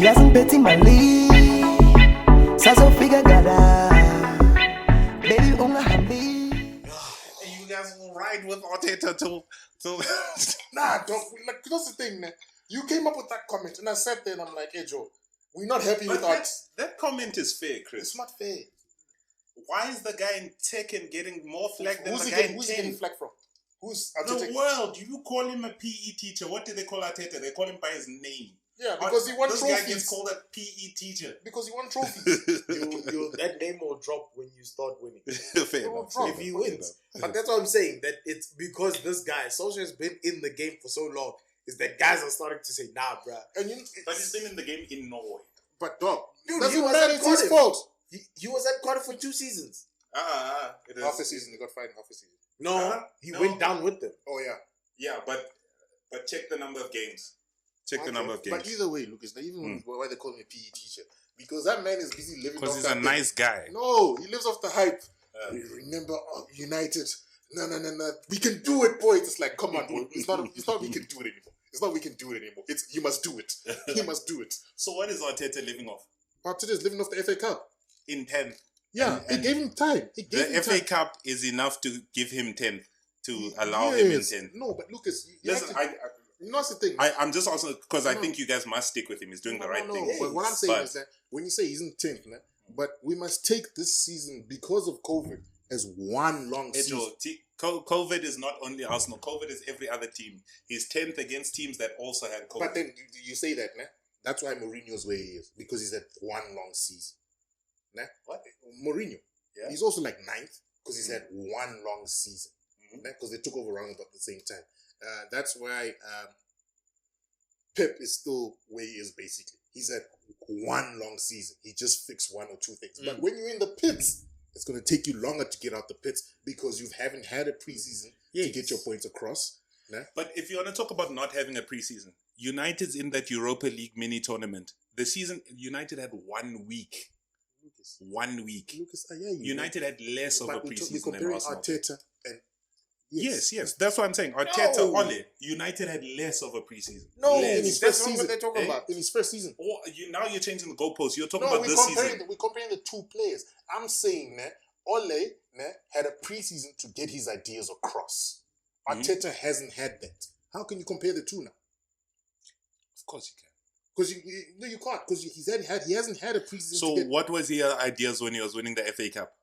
Yasin beti mali Saso figa gada Baby unga hambi. And you guys will ride with Arteta till Nah, don't. Like, that's the thing, man. You came up with that comment, and I sat there and I'm like, hey, Joe, we're not happy But with our... that comment is fair, Chris. It's not fair. Why is the guy in Tekken getting more flack than Who's the he guy getting, in who's he 10? getting flack from? Who's The Arteta? world, you call him a PE teacher. What do they call Arteta? They call him by his name. Yeah, because he won this trophies. guy gets called a PE teacher. Because he won trophies. That name will drop when you start winning. Fair enough. If If he wins. But that's what I'm saying. That it's because this guy, Solskjaer, has been in the game for so long, is that guys are starting to say, nah, bruh. And you, But he's been in the game in Norway. but dog, Dude, doesn't he was matter. at It's his Cardiff. fault. He was at Cardiff for 2 seasons. It is. Half a season, he got fined half a season. No, he No. went down with them. Oh yeah. Yeah, but check the number of games. Check the number of But games. either way, Lucas, even why they call me a PE teacher, because that man is busy living Because off he's that a thing. nice guy. No, he lives off the hype. Remember, United. No. We can do it, boy. It's like, come on, boy. It's not. We can do it anymore. It's not. We can do it anymore. It's you must do it. He must do it. So what is Arteta living off? Arteta is living off the FA Cup. In 10th. Yeah, And it gave him time. It gave The him FA time. Cup is enough to give him 10th. To allow him in 10th. No, but Lucas, you Listen, have to, you know what's the thing? I'm just also because I No. think you guys must stick with him. He's doing the right thing. But what I'm saying But- is that when you say he's in 10th, man, but we must take this season because of COVID as one long season. COVID is not only Arsenal. COVID is every other team. He's 10th against teams that also had COVID. But then you say that, man. That's why Mourinho's where he is, because he's had one long season. Nah? What? Mourinho. Yeah. He's also like 9th because he's had one long season. Because they took over around about the same time. That's why Pep is still where he is, basically. He's had one long season. He just fixed 1 or 2 things. But when you're in the pits, it's going to take you longer to get out the pits because you haven't had a preseason to get your points across. Nah? But if you want to talk about not having a preseason, United's in that Europa League mini tournament. The season, United had 1 week. Lucas, 1 week. Lucas, I hear you. United had less of a But we're preseason than comparing Arsenal. Arteta and Yes. That's what I'm saying. Arteta, No. Ole, United had less of a preseason. No, Less. in his that's first not season, what they're talking about. in his first season. Or now you're changing the goalposts. You're talking No, about this season. we're comparing the 2 players. I'm saying that Ole had a preseason to get his ideas across. Arteta hasn't had that. How can you compare the 2 now? Of course you can. Because you can't. Because he hasn't had a preseason. So to get, what was his ideas when he was winning the FA Cup?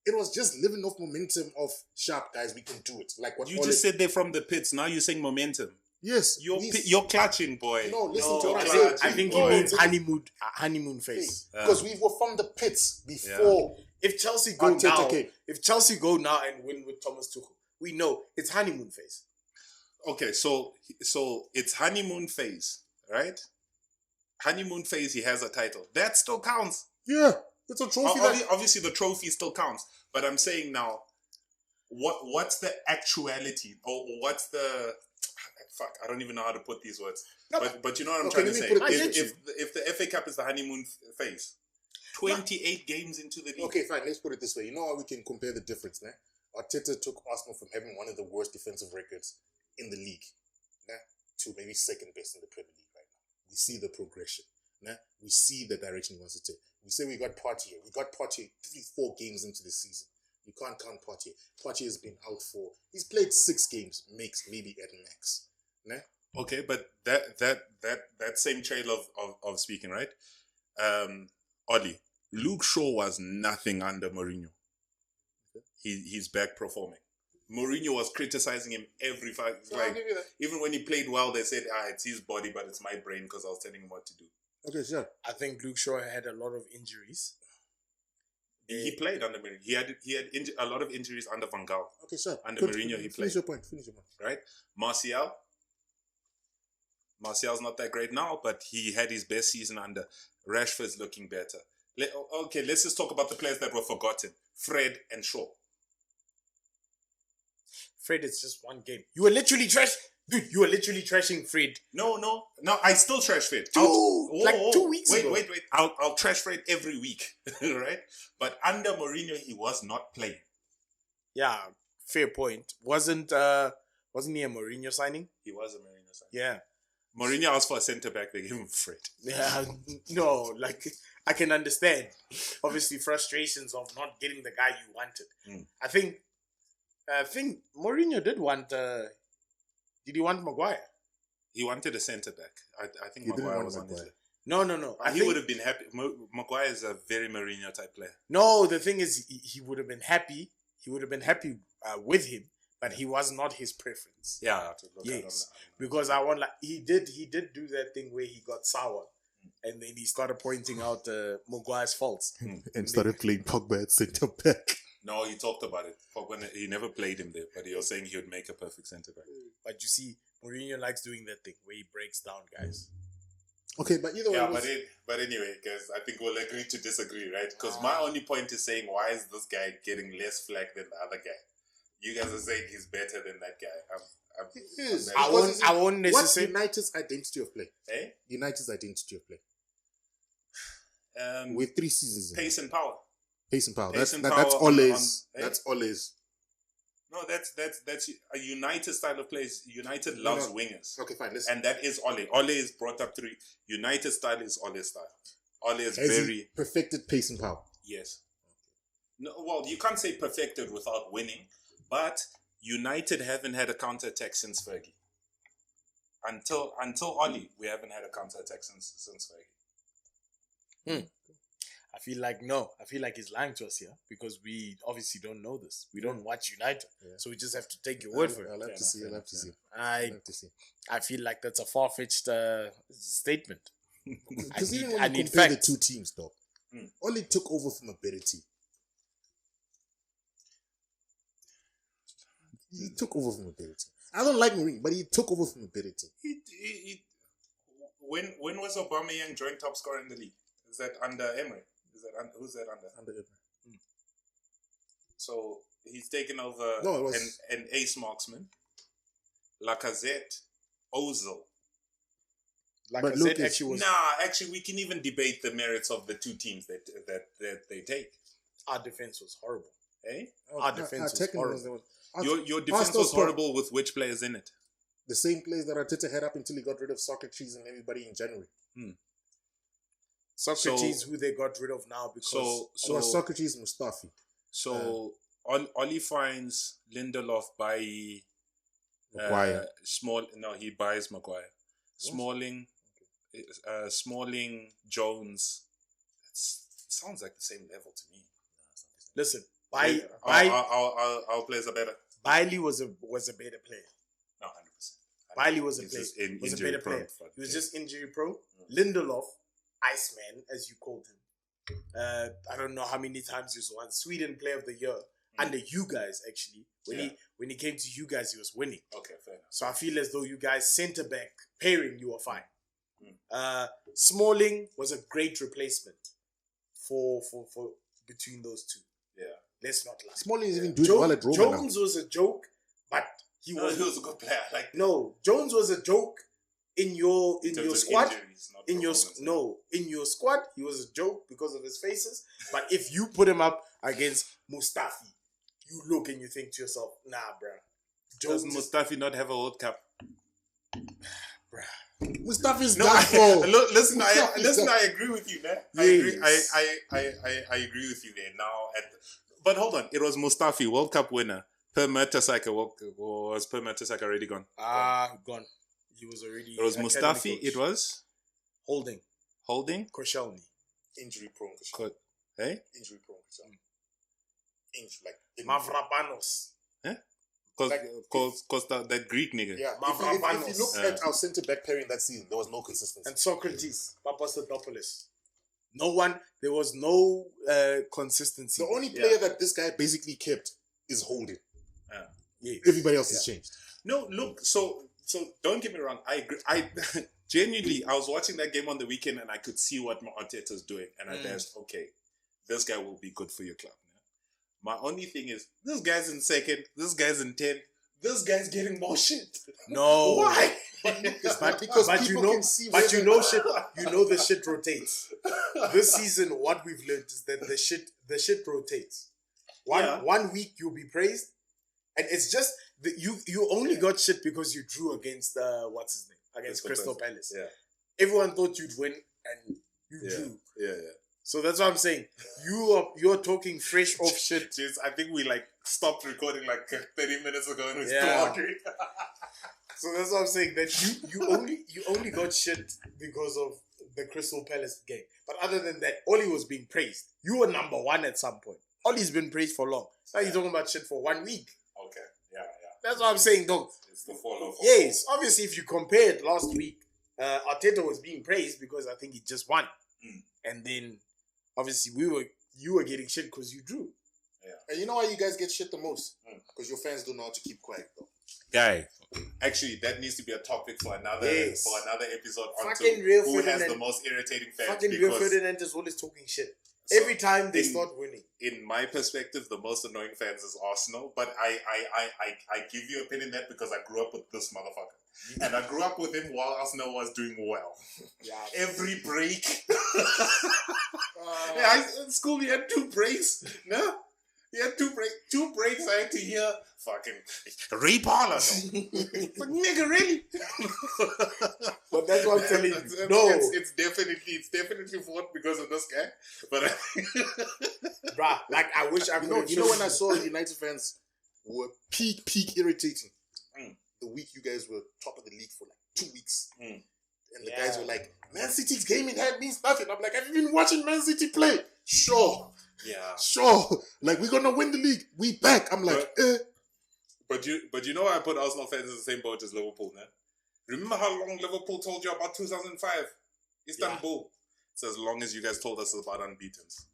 it was just living off momentum of sharp guys. We can do it. Like what You Ole, just said they're from the pits. Now you're saying momentum. yes. You're clutching, boy. No, listen No, to what I clutch. said. I think No, he means listen. honeymoon phase. Because we were from the pits before. If Chelsea go Arteta now, came. if Chelsea go now and win with Thomas Tuchel, we know it's honeymoon phase. Okay, so it's honeymoon phase, right? Honeymoon phase, he has a title. That still counts. Yeah, it's a trophy. Obviously, the trophy still counts. But I'm saying now, what's the actuality? Or what's the... Fuck, I don't even know how to put these words. No, but you know what I'm okay, trying to let me say. put it this If the FA Cup is the honeymoon phase, 28 games into the league. Okay, fine. Let's put it this way. You know how we can compare the difference, nah? Arteta took Arsenal from having one of the worst defensive records in the league, nah, to maybe second best in the Premier League right now. We see the progression, nah? We see the direction he wants to take. We say we got Partey. We got Partey 3-4 games into the season. You can't count Partey. Partey has been out for... He's played 6 games, maybe at max, nah? Okay, but that same trail of speaking, right? Ollie, Luke Shaw was nothing under Mourinho. He's back performing. Mourinho was criticizing him every fight. I'll give you that. Even when he played well, they said, it's his body, but it's my brain because I was telling him what to do. Okay, sure. I think Luke Shaw had a lot of injuries. He played under Mourinho. He had a lot of injuries under Van Gaal, Okay, sure. Under Mourinho, he Finish played. your point. right? Martial's not that great now, but he had his best season under. Rashford's looking better. Okay, let's just talk about the players that were forgotten. Fred and Shaw. Fred, it's just one game. You were literally trashing Fred. No, I still trash Fred. Dude, 2 weeks ago. Wait. I'll trash Fred every week, right? But under Mourinho, he was not playing. Yeah, fair point. Wasn't he a Mourinho signing? He was a Mourinho signing. Yeah. Mourinho asked for a centre back. They gave him Fred. Yeah, no, like I can understand. Obviously, frustrations of not getting the guy you wanted. Mm. I think Mourinho did want. Did he want Maguire? He wanted a centre back. I think He didn't Maguire want was on his Maguire. list. No. He would have been happy. Maguire is a very Mourinho type player. No, the thing is, he would have been happy. He would have been happy with him, but he was not his preference. Yeah. Yes, because I want like he did do that thing where he got sour, and then he started pointing out Maguire's faults. And started playing Pogba at centre back. No, he talked about it. He never played him there, but he was saying he would make a perfect centre back. But you see, Mourinho likes doing that thing where he breaks down guys. Okay, but either way, Yeah, it was- but anyway, guys, I think we'll agree to disagree, right? Because my only point is saying, why is this guy getting less flack than the other guy? You guys are saying he's better than that guy. He is. I'm I very- won't What's necessarily. United's identity of play? Eh? United's identity of play. With 3 seasons in. Pace and power. Pace and power. Pace That's and that's power always. on- That's always. No, that's a United style of play. United loves no. wingers. Okay, fine. Listen. And that is Ole. Ole is brought up through. United style is Ole's style. Ole is Has he very... perfected pace and power? Yes. No, well, you can't say perfected without winning, but United haven't had a counter-attack since Fergie. Until Ole, we haven't had a counter-attack since Fergie. I feel like he's lying to us here because we obviously don't know this. We don't watch United, Yeah. so we just have to take your word for it. I'll have to see. I'll have to see. I I'll have to see. I feel like that's a far-fetched statement. Because even I when you need compare the facts. two teams, though, Mm. Ole took over from a better team. He took over from a better team. I don't like Mourinho, but he took over from a better team. When was Aubameyang joint top scorer in the league? Is that under Emery? Who's that under? Under Emery. So he's taken over No, it was- an ace marksman, Lacazette, Ozil. Like But I look, said, it's- actually was Actually, we can even debate the merits of the two teams that they take. our defense was horrible. Eh? Our defense was technically horrible. Your defense Arsenal's was horrible with which players in it? The same players that Arteta had up until he got rid of Socrates and everybody in January. Socrates, who they got rid of now because So it was Socrates and Mustafi. Oli finds Lindelof by Maguire. he buys Maguire. Smalling, Jones. It sounds like the same level to me. listen, Our players are better. Bailey was a better player. No, 100%. Bailey was a He's player. just Was a injury better prone, player. but He was yeah. just injury prone. Lindelof, Iceman, as you called him. I don't know how many times he won Sweden Player of the Year under you guys. Actually, when he came to you guys, he was winning. Okay, fair enough. So I feel as though you guys centre back pairing, you were fine. Smalling was a great replacement for between those two. Yeah. Let's not lie. Smalling is even doing well at Roma now. Jones was a joke, but he He was was a good player. Like no. Jones was a joke in your squad. In your squad, he was a joke because of his faces. But if you put him up against Mustafi, you look and you think to yourself, nah, bruh. Does Jones, Mustafi not have a World Cup? Mustafi's No, done for. listen. I agree with you, man. I agree. Yes. I agree with you there. Now, but hold on. It was Mustafi, World Cup winner. Per Mertesacker was Per Mertesacker already gone? gone. He was already. It was academy Mustafi. coach. It was Holding. Holding. Koscielny. Injury prone. Hey, Injury prone. Like Mavropanos. Cause that Greek nigga. yeah. Mavropanos. If you look at our centre back pairing that season, there was no consistency. And Socrates. Papastatopoulos. No one. There was no consistency. The only player that this guy basically kept is Holding. Yeah. Everybody else has changed. No, look. So don't get me wrong. I agree. I genuinely, I was watching that game on the weekend and I could see what Arteta's doing, and I danced. Okay, this guy will be good for your club. My only thing is, this guy's in second. This guy's in 10th. This guy's getting more shit. No. Why? Because But people you know, can see but where you know shit. You know the shit rotates. This season, what we've learned is that the shit rotates. One week you'll be praised, and it's just you only got shit because you drew against what's his name, against Crystal Palace. Yeah. Everyone thought you'd win, and you drew. Yeah. So that's what I'm saying. You're talking fresh off shit. Jeez, I think we stopped recording 30 minutes ago and we're still Yeah. arguing. So that's what I'm saying. That you only got shit because of the Crystal Palace game. But other than that, Oli was being praised. You were number one at some point. Oli's been praised for long. Now you're talking about shit for 1 week. Okay. Yeah. That's what I'm saying, dog. It's the fall off. Yes, obviously, if you compare it last week, Arteta was being praised because I think he just won, and then obviously you were getting shit because you drew. Yeah. And you know why you guys get shit the most? Because your fans don't know how to keep quiet, though. Guy, actually, that needs to be a topic for another episode. Fucking Real who has Ferdinand- the most irritating fans? Fucking Rio Because Ferdinand is always talking shit So, every time they start winning. in my perspective, the most annoying fans is Arsenal. But I give you a pin in that because I grew up with this motherfucker, and I grew up with him while Arsenal was doing well. Yeah, Every break. In school he had 2 breaks. No, he had 2 breaks. 2 breaks. I had to hear fucking Ray Parler. Like, nigga, really? but that's what I'm telling you. It's- No, it's definitely fought because of this guy. But bruh, I wish I could. You know when I saw United fans were peak irritating. The week you guys were top of the league for 2 weeks. And the guys were like, Man City's game in hand means nothing. I'm like, have you been watching Man City play? Sure. Like, we're gonna win the league. We back. I'm like, But you know I put Arsenal fans in the same boat as Liverpool, man. Remember how long Liverpool told you about 2005? Istanbul. It's as long as you guys told us about unbeatens.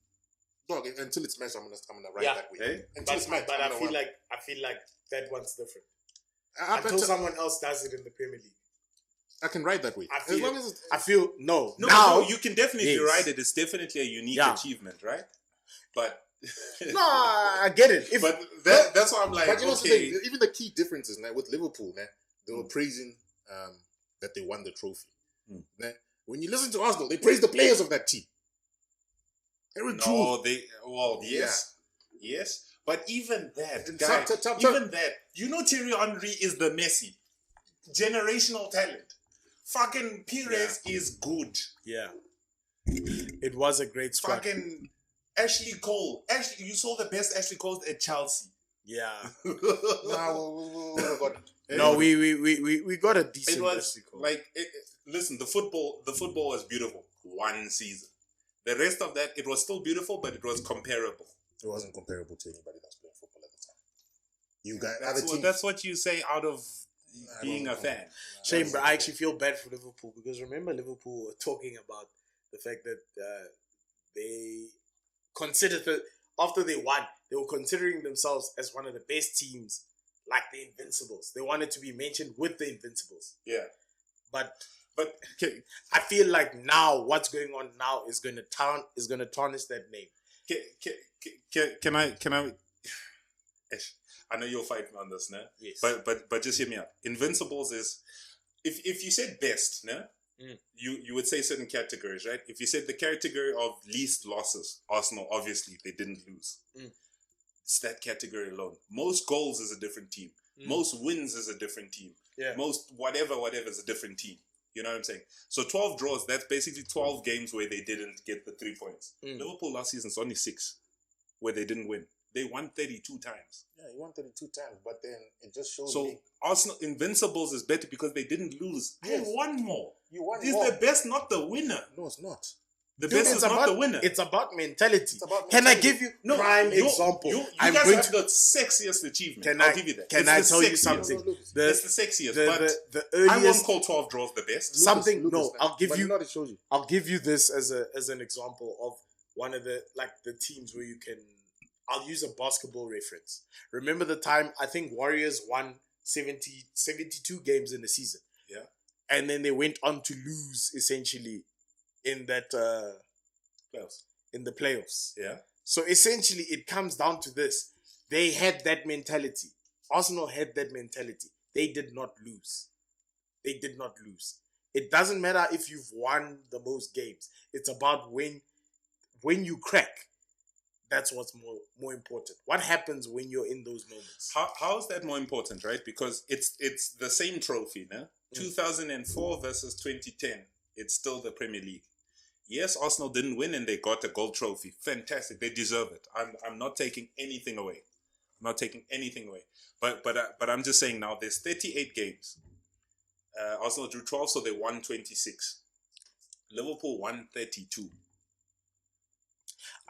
Dog, until it's match, I'm gonna ride that way. Hey? Until it's match, but I I'm feel gonna like that one's different. I Until someone else does it in the Premier League. I can ride that way. I As long as it's, I feel no. No, now you can definitely yes. ride it. It's definitely a unique achievement, right? But no, I get it. but that's why I'm like, but you know what's the okay. thing? Even the key differences now with Liverpool, man, they were praising that they won the trophy. Nah, when you listen to Arsenal, they praise the players of that team. Eric No, Krul. yes. But even that, And guy, tell- even that, you know Thierry Henry is the Messi. Generational talent. Fucking Perez is good. Yeah, it was a great squad. Fucking Ashley Cole. You saw the best Ashley Cole at Chelsea. Yeah. Nah, No, we got a decent. It was Ashley Cole. listen, the football was beautiful. 1 season. The rest of that, it was still beautiful, but it was comparable. It wasn't comparable to anybody that's playing football at the time. You got That's what you say out of being a fan. Shame, but I actually feel bad for Liverpool because remember Liverpool were talking about the fact that they considered that after they won, they were considering themselves as one of the best teams, like the Invincibles. They wanted to be mentioned with the Invincibles. Yeah. But Okay, I feel like now what's going on now is going to tarnish that name. can I? Ish, I know you'll fight me on this, no? Yes. But just hear me out. Invincibles is if you said best, no? You would say certain categories, right? If you said the category of least losses, Arsenal obviously they didn't lose. It's that category alone. Most goals is a different team. Most wins is a different team. Yeah. Most whatever is a different team. You know what I'm saying? So 12 draws, that's basically 12 games where they didn't get the 3 points. Liverpool last season's only 6 where they didn't win. They won 32 times. Yeah, you won 32 times, but then it just shows So me. Arsenal Invincibles is better because they didn't lose. Yes. They won more. You won It's more. the best, not the winner. No, it's not. The Dude, best it's is not about the winner. It's about mentality. It's about Can I mentality. give you prime example? You I'm guys going have to. the sexiest achievement. Can I'll I give you that. Can It's I the tell you sexiest. something? It's It's the sexiest, but the I won't earliest call 12 draws the best. something. Lucas, No, I'll give but you. you know what it shows you. I'll give you this as an example of one of the teams where you can. I'll use a basketball reference. Remember the time I think Warriors won 72 games in the season. Yeah. And then they went on to lose essentially in that Playoffs. in the playoffs. Yeah. So essentially it comes down to this. They had that mentality. Arsenal had that mentality. They did not lose. They did not lose. It doesn't matter if you've won the most games. It's about when you crack, that's what's more important. What happens when you're in those moments? How is that more important, right? Because it's the same trophy, no? 2004 versus 2010. It's still the Premier League. Yes, Arsenal didn't win and they got a gold trophy. Fantastic. They deserve it. I'm not taking anything away. But I'm just saying now there's 38 games. Arsenal drew 12, so they won 26. Liverpool won 32.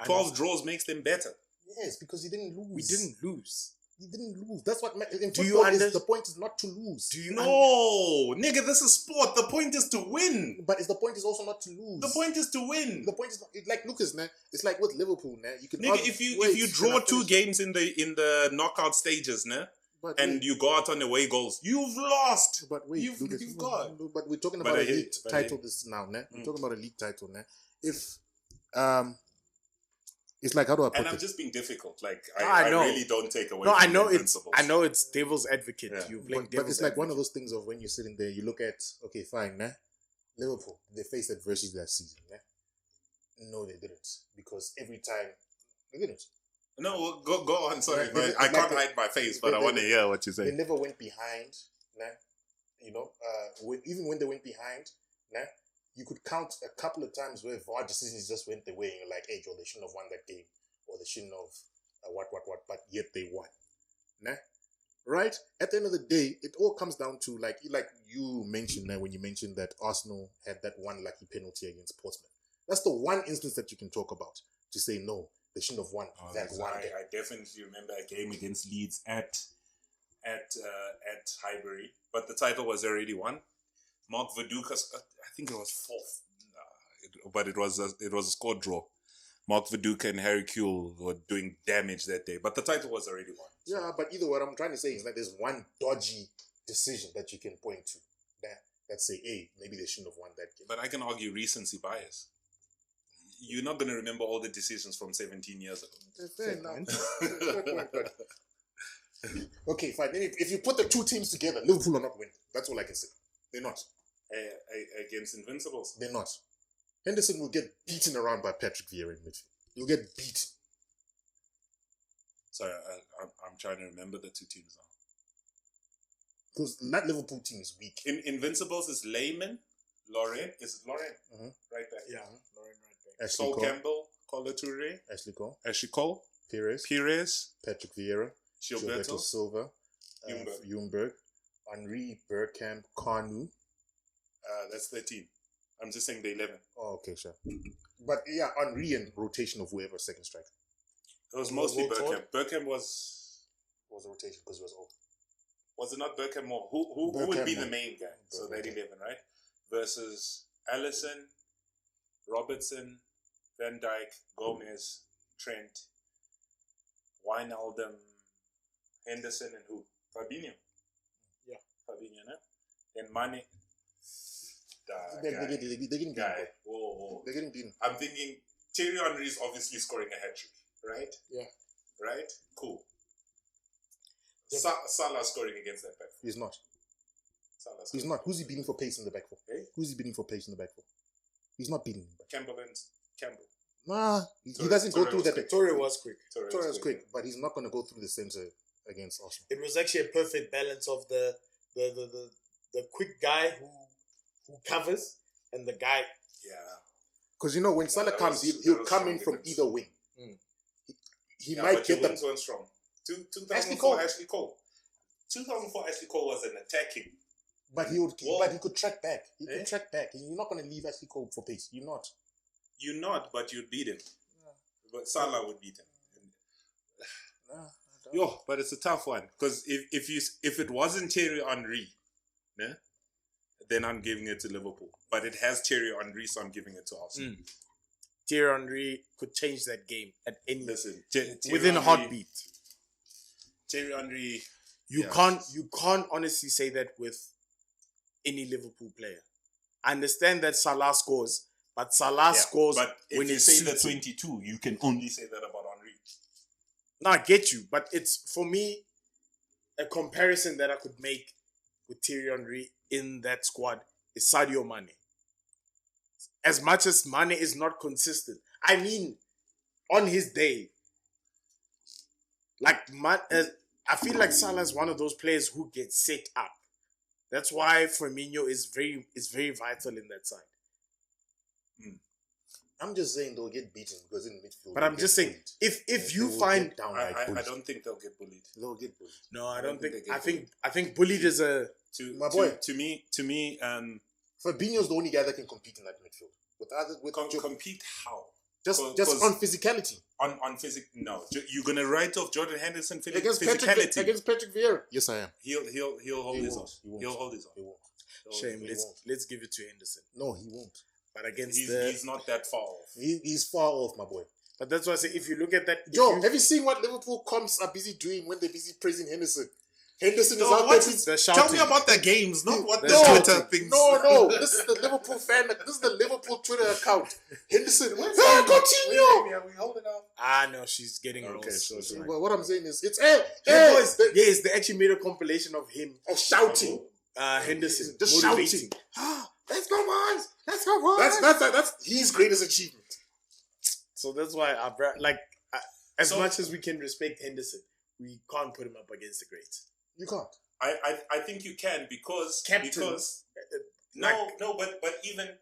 12 draws makes them better. Yes, because you didn't lose. We didn't lose. You didn't lose. That's what in Do you football under- is the point is not to lose. Do you No, nigga, this is sport. The point is to win. But the point is also not to lose. The point is to win. The point is not, like Lucas, nah. It's like with Liverpool, nah. You can Nigga, if you draw two games in the knockout stages, nah, and you go out on away goals, you've lost. But wait, you've Lucas, got. But we're talking But about I a hear league you, title this now, nah. We're talking about a league title, nah. If it's like, how do I put And I'm it? just being difficult. Like I I know. really don't take away. No, I from know the it's principles. devil's advocate. Yeah. You're playing But devil's it's like advocate. one of those things of when you're sitting there, you look at, okay, fine, nah. Liverpool, they faced adversity that season, nah. No, they didn't. Because every time, they didn't. No, go on. Sorry, Like, man. they- I can't like, hide my face, but I they- want to hear what you They say. never went behind, nah. You know, even when they went behind, nah, you could count a couple of times where VAR decisions just went their way and you're like, hey, Joe, they shouldn't have won that game. Or they shouldn't have what, but yet they won. Nah? Right? At the end of the day, it all comes down to, like you mentioned when you mentioned that Arsenal had that one lucky penalty against Portsmouth. That's the one instance that you can talk about to say, no, they shouldn't have won that one game. I definitely remember a game against Leeds at Highbury, but the title was already won. Mark Viduka, I think it was fourth, but it was a score draw. Mark Viduka and Harry Kewell were doing damage that day, but the title was already won. So. Yeah, but either what I'm trying to say is that there's one dodgy decision that you can point to that say, hey, maybe they shouldn't have won that game. But I can argue recency bias. You're not going to remember all the decisions from 17 years ago. Fair enough. Okay, fine. Then if you put the two teams together, Liverpool are not winning. That's all I can say. They're not. Against Invincibles. They're not. Henderson will get beaten around by Patrick Vieira in midfield. He'll get beaten. Sorry, I'm trying to remember the two teams now. Because that Liverpool team is weak. In Invincibles is Lehman, Lauren. Is it Lauren? Mhm. Right back. Yeah, Lauren right back. Ashley Sol Cole, Campbell, Colo Toure, Ashley Cole, Ashley Cole, Pires, Pires, Patrick Vieira, Gilberto. Gilberto Silva, Ljungberg, Henri Bergkamp, Kanu. That's 13. I'm just saying the 11. Oh, okay, sure. But yeah, Henri and rotation of whoever second striker. It was mostly Was Bergkamp. Bergkamp was Was a rotation because he was old. it not Bergkamp more? Who would be Bergkamp the more. main guy? So that Bergkamp. 11, right? Versus Allison, Robertson, Van Dijk, Gomez, Trent, Wijnaldum, Henderson, and who? Fabinho. Yeah. Fabinho, no? Then Mane. They're getting beaten. Guy. bro. Whoa. They're getting beaten. I'm thinking Thierry Henry is obviously scoring a hat trick, right? Yeah. Right? Cool. Yeah. Salah scoring against that back. He's not. Salah He's scoring. not. Who's he beating for pace in the back for? Eh? Who's he beating for pace in the back for? He's not beating him. Campbell and Campbell. Nah, he Torre- doesn't go Torre through was that. quick. Torre was quick. Torres quick, but he's not going to go through the same against Arsenal. It was actually a perfect balance of the quick guy who covers and the guy. Yeah. Because you know when Salah that comes, was- he'll that was come strong in from defense. either wing. Mm. He Yeah, might but get your the wings weren't strong. Ashley 2004 Cole. Ashley Cole. 2004 Ashley Cole was an attacking. but he could track back. He Eh? could track back. You're not going to leave Ashley Cole for pace. You're not. You're not, but you'd beat him. But Salah would beat him. Nah, I don't. Yo, but it's a tough one because if it wasn't Thierry Henry, né, then I'm giving it to Liverpool. But it has Thierry Henry, so I'm giving it to Arsenal. Thierry Henry could change that game at any Listen, within a heartbeat. Thierry Henry. You Yeah. can't honestly say that with any Liverpool player. I understand that Salah scores, but Salah scores But if when you it say the suits him. 22, you can only say that about Henry. No, I get you, but it's for me a comparison that I could make with Thierry Henry in that squad is Sadio Mane. As much as Mane is not consistent, I mean, on his day, I feel like Salah is one of those players who gets set up. That's why Firmino is very vital in that side. I'm just saying they'll get beaten because in midfield. But I'm just saying, if you find I don't think they'll get bullied. they'll get bullied. no, I don't think. they get I think bullied is a My boy. To me, Fabinho's the only guy that can compete in that midfield. compete how? Just 'cause on physicality. On physic. No, you're gonna write off Jordan Henderson for Against physicality. Patrick Vieira. Yes, I am. He'll hold He his won't. own. He won't. He'll hold his own. He won't. shame. he Let's won't. let's give it to Henderson. No, he won't. But against He's not that far off. He's far off, my boy. but that's why I say if you look at that, Joe, have you seen what Liverpool comps are busy doing when they're busy praising Henderson? Henderson is No, out there. what's the Tell shouting. me about the games, not what the No, Twitter things. No. This is the Liverpool fan. This is the Liverpool Twitter account. Henderson. Continue. We holding up. No, she's getting Okay, roles. so it's right. Well, what I'm saying is, it's Boys, yes, they actually made a compilation of him shouting. Henderson Just motivating. shouting. Let's go, boys. Let's go, boys. That's his greatest achievement. So that's why as much as we can respect Henderson, we can't put him up against the greats. You can't. I think you can because but even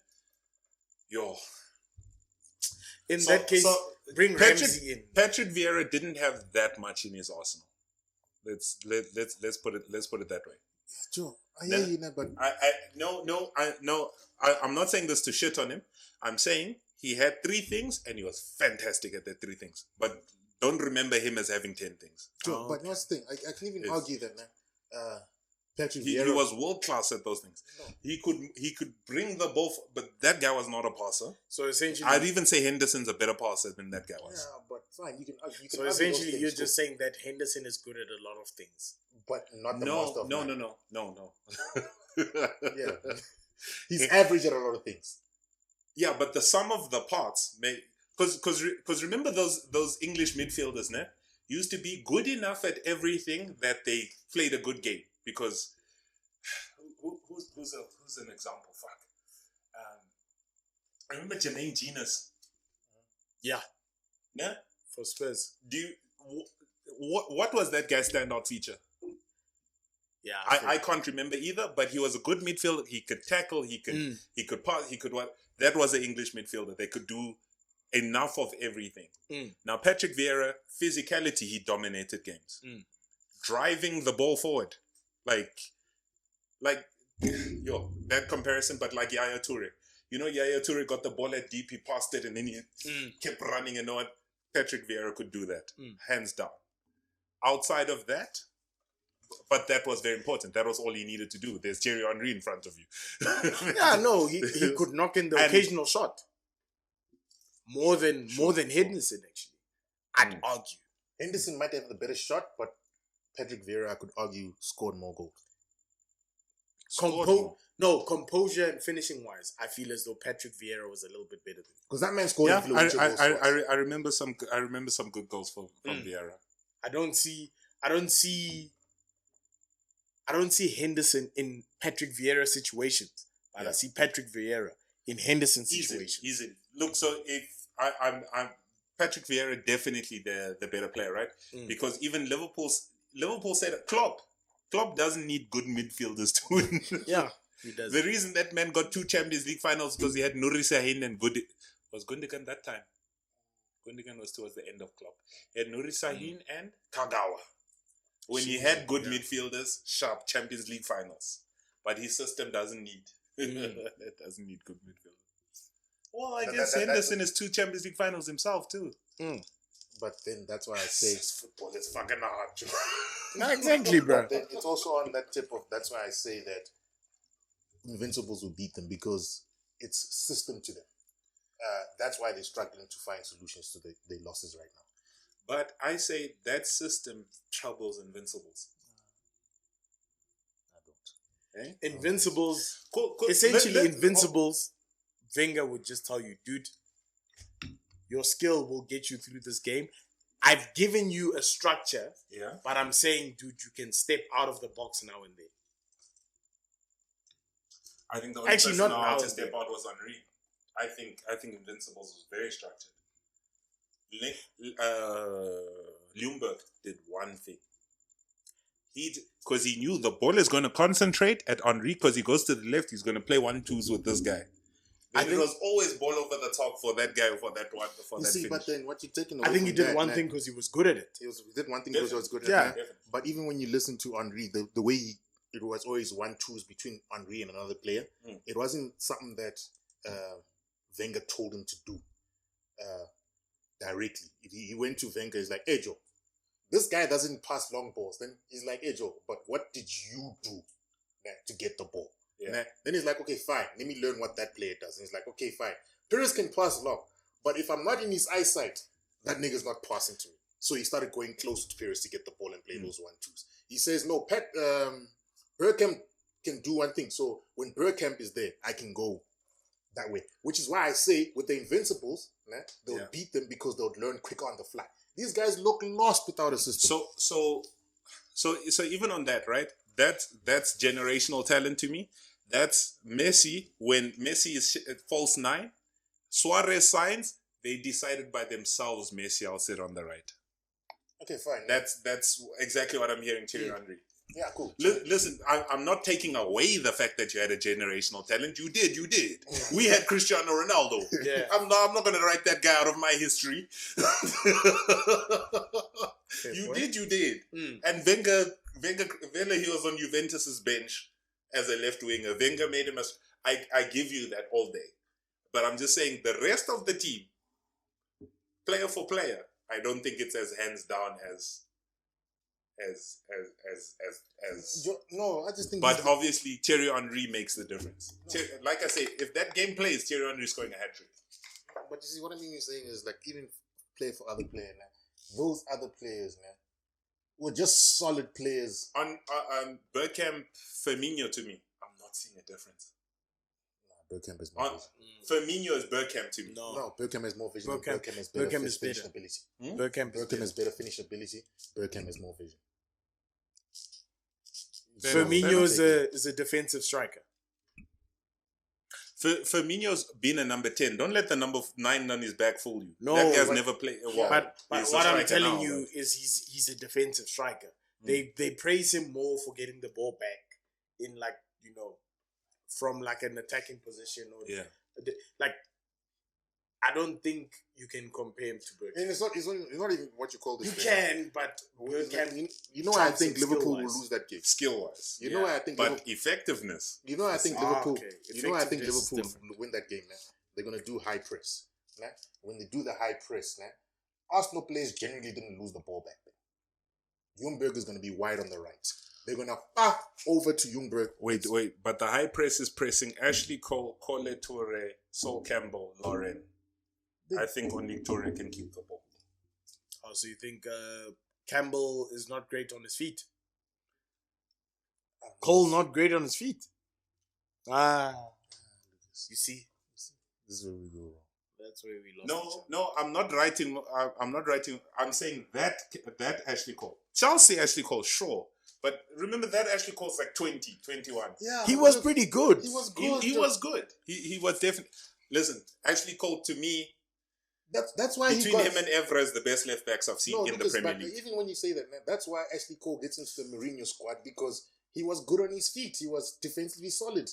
in So- that case, so bring Ramsey in. Patrick Vieira didn't have that much in his arsenal. Let's put it that way. Joe, I hear you now, but I'm not saying this to shit on him. I'm saying he had 3 things and he was fantastic at the 3 things. But don't remember him as having 10 things. Joe, but what's the thing? I can even Yes. argue that, man. Patrick He Vieira was world class at those things. No. He could bring the ball, but that guy was not a passer. So essentially, I'd even say Henderson's a better passer than that guy was. Yeah, but fine. You can argue so those essentially, things, you're too, just saying that Henderson is good at a lot of things. but not the No. master of none. No. Yeah, he's average at a lot of things. Yeah, but the sum of the parts may because remember those English midfielders, ne, used to be good enough at everything that they played a good game. Because who's an example? Fuck. I remember Jermaine Genius. Yeah, Yeah. for Spurs. What was that guy's standout feature? Yeah, I can't remember either, but he was a good midfielder. He could tackle. He could pass. He could what? That was an English midfielder. They could do enough of everything. Now Patrick Vieira, physicality, he dominated games. Driving the ball forward, like that comparison, but like Yaya Toure. You know, Yaya Toure got the ball at deep, he passed it, and then he kept running. And what? Patrick Vieira could do that, hands down. Outside of that. But that was very important. That was all he needed to do. There's Thierry Henry in front of you. Yeah, no, he could knock in the occasional shot. More than Henderson, actually. I'd argue. Henderson might have the better shot, but Patrick Vieira, I could argue, scored more goals. Composure and finishing wise, I feel as though Patrick Vieira was a little bit better than. Because that man scored influential goals. I remember some good goals from Vieira. I don't see Henderson in Patrick Vieira situations, but I see Patrick Vieira in Henderson situations. He's in. Look, so if I'm Patrick Vieira definitely the better player, right? Because even Liverpool said Klopp doesn't need good midfielders to win. Yeah, he does. The reason that man got 2 Champions League finals because he had Nuri Sahin and was Gundogan that time. Gundogan was towards the end of Klopp. He had Nuri Sahin and Kagawa. When he had good midfielders, sharp Champions League finals. But his system doesn't need it doesn't need good midfielders. Well, I guess Henderson is 2 Champions League finals himself too. But then that's why I say Football is fucking hard. Not exactly, bro. But then it's also on that tip of that's why I say that Invincibles will beat them because it's system to them. That's why they're struggling to find solutions to their losses right now. But I say that system troubles Invincibles. I don't. Eh? Invincibles, Cool. essentially Invincibles, Wenger would just tell you, dude, your skill will get you through this game. I've given you a structure, but I'm saying, dude, you can step out of the box now and then. I think the only Actually, person not now now. to step out was Henry. I think Invincibles was very structured. Ljungberg did one thing. Because he knew the ball is going to concentrate at Henri, because he goes to the left, he's going to play 1-2s with this guy. Then it was always ball over the top for that guy, for that one, for that finish. But then what you're taking away I think he from did that, one thing because he was good at it. He did one thing because he was good at Yeah. it. But even when you listen to Henri, the way it was always 1-2s between Henri and another player, it wasn't something that Wenger told him to do directly. He went to Wenger, he's like, hey Joe, this guy doesn't pass long balls. Then he's like, hey Joe, but what did you do to get the ball? Yeah. Then he's like, okay, fine. Let me learn what that player does. And he's like, okay, fine. Pires can pass long, but if I'm not in his eyesight, that nigga's not passing to me. So he started going close to Pires to get the ball and play those 1-2s. He says, no, Bergkamp can do one thing. So when Bergkamp is there, I can go that way. Which is why I say with the Invincibles, they'll beat them because they'll learn quicker on the fly. These guys look lost without a system. So even on that, right? That's generational talent to me. That's Messi. When Messi is false 9, Suarez signs, they decided by themselves, Messi, I'll sit on the right. Okay, fine. That's exactly what I'm hearing Thierry Henry. Yeah, cool. Listen, I'm not taking away the fact that you had a generational talent. You did. We had Cristiano Ronaldo. Yeah. I'm not going to write that guy out of my history. You did. And Wenger, he was on Juventus's bench as a left winger. Wenger made him I give you that all day. But I'm just saying the rest of the team, player for player, I don't think it's as hands down as no, I just think. But obviously, Thierry Henry makes the difference. No. Like I say, if that game plays, Thierry Henry is scoring a hat trick. But you see, what I mean is saying is like even play for other players, man. Those other players, man, were just solid players. On Bergkamp, Firmino, to me, I'm not seeing a difference. Bergkamp is more vision. Firmino is Bergkamp to me. No, Bergkamp has more vision. Bergkamp has better finishing ability. Bergkamp has better finishing ability. Bergkamp has more vision. Firmino is a defensive striker. Firmino's been a number 10. Don't let the number 9 on his back fool you. No, that guy's never played. But what I'm telling you is he's a defensive striker. They praise him more for getting the ball back in from like an attacking position or I don't think you can compare him to Bergkamp. And it's not even what you call this. You can, but you know why I think Liverpool will lose that game skill-wise. You know why I think, but effectiveness. You know, I think Liverpool. Okay. You know, I think Liverpool will win that game. Man. They're gonna do high press. Man. When they do the high press, man, Arsenal players generally didn't lose the ball back then. Ljungberg is gonna be wide on the right. They're gonna over to Ljungberg. Wait, but the high press is pressing Ashley Cole, Kole Toure, Sol Campbell, Lauren. I think only Toure can keep the ball. Oh, so you think Campbell is not great on his feet? Cole not great on his feet? You see? This is where we go wrong. That's where we lost. No, I'm not writing. I'm saying that Ashley Cole. Chelsea Ashley Cole, sure. But remember that Ashley Cole's like 20, 21. Yeah, he was pretty good. He was good. He was good. He was definitely. Listen, Ashley Cole to me. That's why between him and Evra is the best left backs I've seen in the Premier League. Even when you say that, man, that's why Ashley Cole gets into the Mourinho squad because he was good on his feet. He was defensively solid.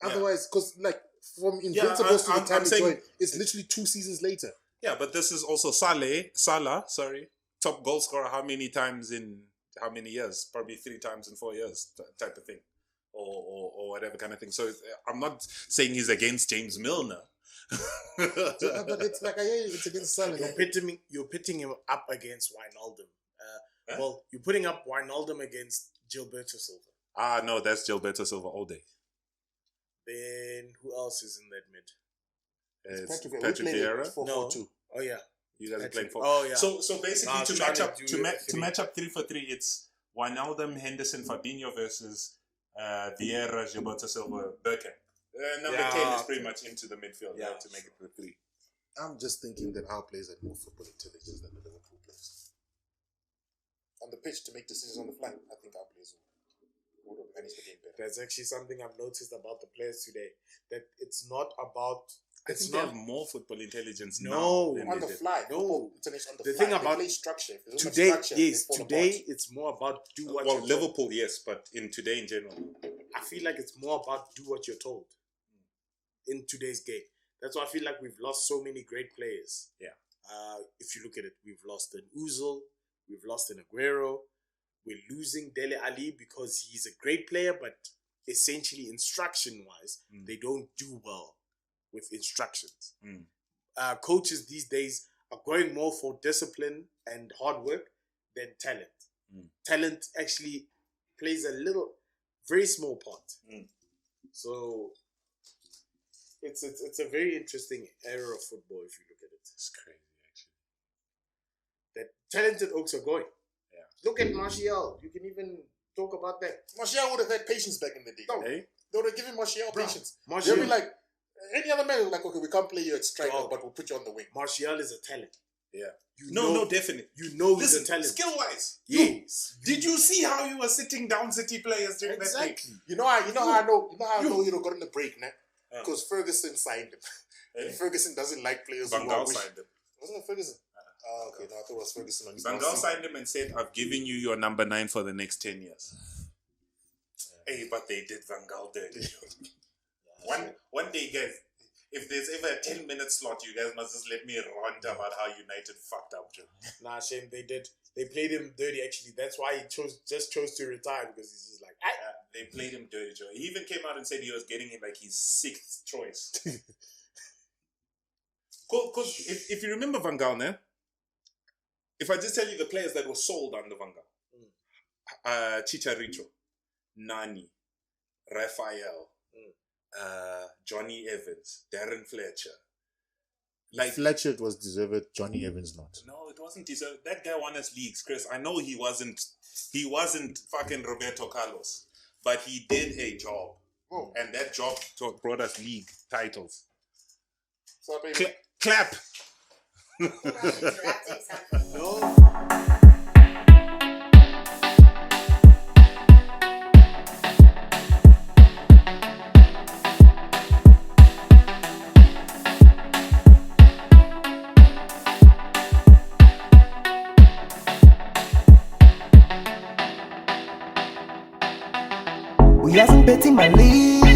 Otherwise, because like from Invincibles to the time he joined, it's literally 2 seasons later. Yeah, but this is also Salah, top goal scorer. How many times in how many years? Probably 3 times in 4 years, type of thing, or whatever kind of thing. So I'm not saying he's against James Milner. But it's like it's against Salah. You're pitting him up against Wijnaldum. Well, you're putting up Wijnaldum against Gilberto Silva. No, that's Gilberto Silva all day. Then who else is in that mid? It's Patrick Vieira. 4-4-2. Oh yeah, you guys are playing 4. Oh yeah. So basically, to match up 3 for 3, it's Wijnaldum, Henderson, Fabinho versus Vieira, Gilberto Silva, Bergkamp. Number 10 is pretty much into the midfield to make it the 3. I'm just thinking that our players have more football intelligence than the Liverpool players. On the pitch to make decisions on the fly, I think our players would have managed the game better. That's actually something I've noticed about the players today. That it's not about I It's think they not. have more football intelligence No. now. Than On they the did. fly. No. Football international on the The fly. thing They about play structure. If there's no Today, structure, yes, they fall today apart. it's more about do what Well, you're told. Liverpool, yes, but in today in general, I feel like it's more about do what you're told in today's game. That's why I feel like we've lost so many great players. Yeah. If you look at it, we've lost an Ozil, we've lost an Aguero, we're losing Dele Ali because he's a great player, but essentially instruction-wise, they don't do well with instructions. Coaches these days are going more for discipline and hard work than talent. Talent actually plays a very small part. So it's a very interesting era of football if you look at it. it's crazy actually. That talented oaks are going. Yeah. Look at Martial. You can even talk about that. Martial would have had patience back in the day. No. Hey? They would have given Martial patience. Martial- They'll be like, any other man will be like, okay, we can't play you at striker, Dog. but we'll put you on the wing. Martial is a talent. Yeah. You No, know, definitely. You know he's Listen, a talent. skill wise. Yes. Did you see how you were sitting down City players during that game? Exactly. You know how I know he got in the break, nah? Because Ferguson signed him. Eh? And Ferguson doesn't like players Van who Gaal are wish. signed him. Wasn't it Ferguson? Oh, okay. No, I thought it was Ferguson on his Van Gaal signed him and said, I've given you your number 9 for the next 10 years. Hey, but they did Van Gaal dirty. One day, guys, if there's ever a 10-minute slot, you guys must just let me rant about how United fucked up, Joe. Nah, shame they did. They played him dirty. Actually, that's why he chose to retire because he's just like, They played him dirty, Joe. He even came out and said he was getting him like his 6th choice. Because if you remember Van Gaal, né? If I just tell you the players that were sold under Van Gaal, Chicharito, Nani, Rafael, Johnny Evans, Darren Fletcher. Like Fletcher was deserved. Johnny Evans not. no, it wasn't deserved. That guy won us leagues, Chris. I know he wasn't fucking Roberto Carlos, but he did a job, Oh. and that job brought us league titles. So baby, Clap. no. We hasn't betting my league.